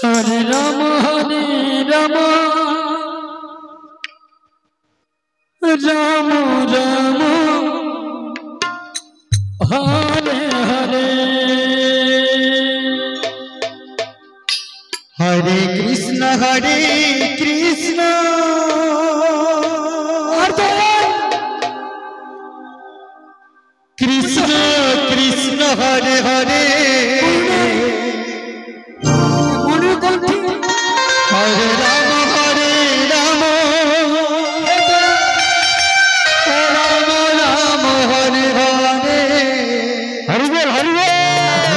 हरे राम राम राम हरे हरे हरे कृष्ण कृष्ण कृष्ण हरे हरे हरे राम राम राम हरे हरे हरि बोल हरे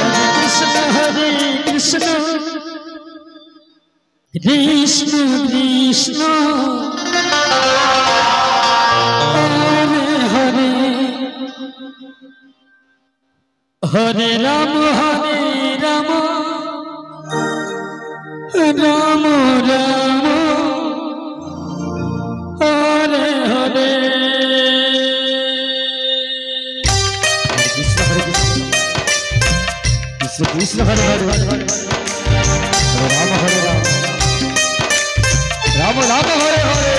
कृष्ण कृष्ण कृष्ण हरे हरे हरे राम राम राम हरे हरे कृष्ण कृष्ण हरे हरे हरे राम राम राम हरे हरे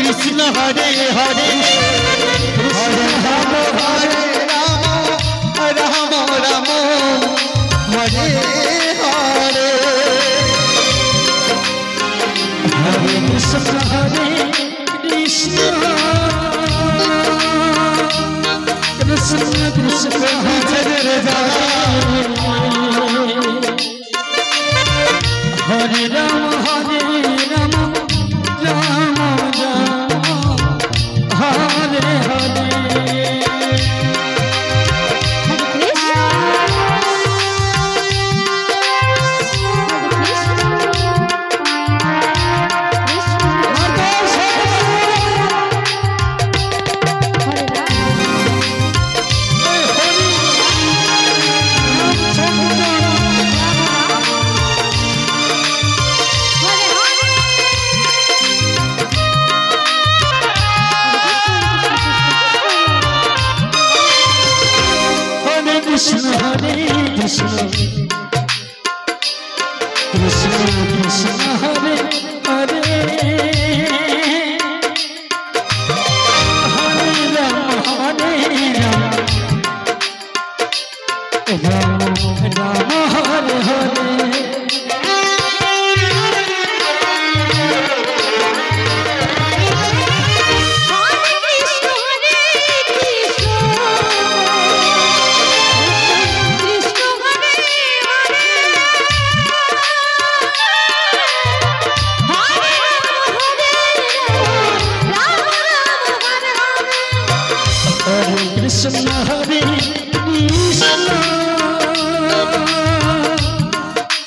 कृष्ण हरे हरे हरे राम राम राम हरे हरे हरे कृष्ण कृष्ण कृष्ण हरे हरे राम राम राम हरे हरे कृष्ण हरे कृष्ण कृष्ण कृष्ण हरे हरे हरे राम राम राम हरे हरे कृष्ण हरे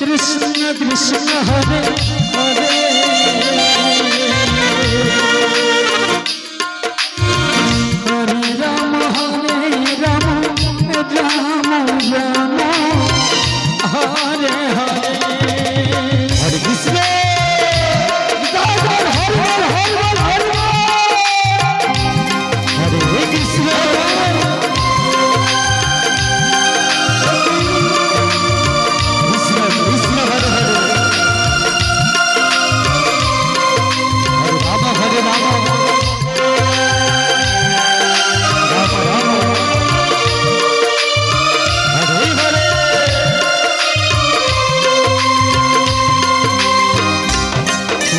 Krishna Krishna Hare Hare Hare Ram Ram Hare Hare Hare Krishna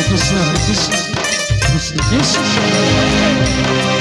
Krishna Krishna Krishna Krishna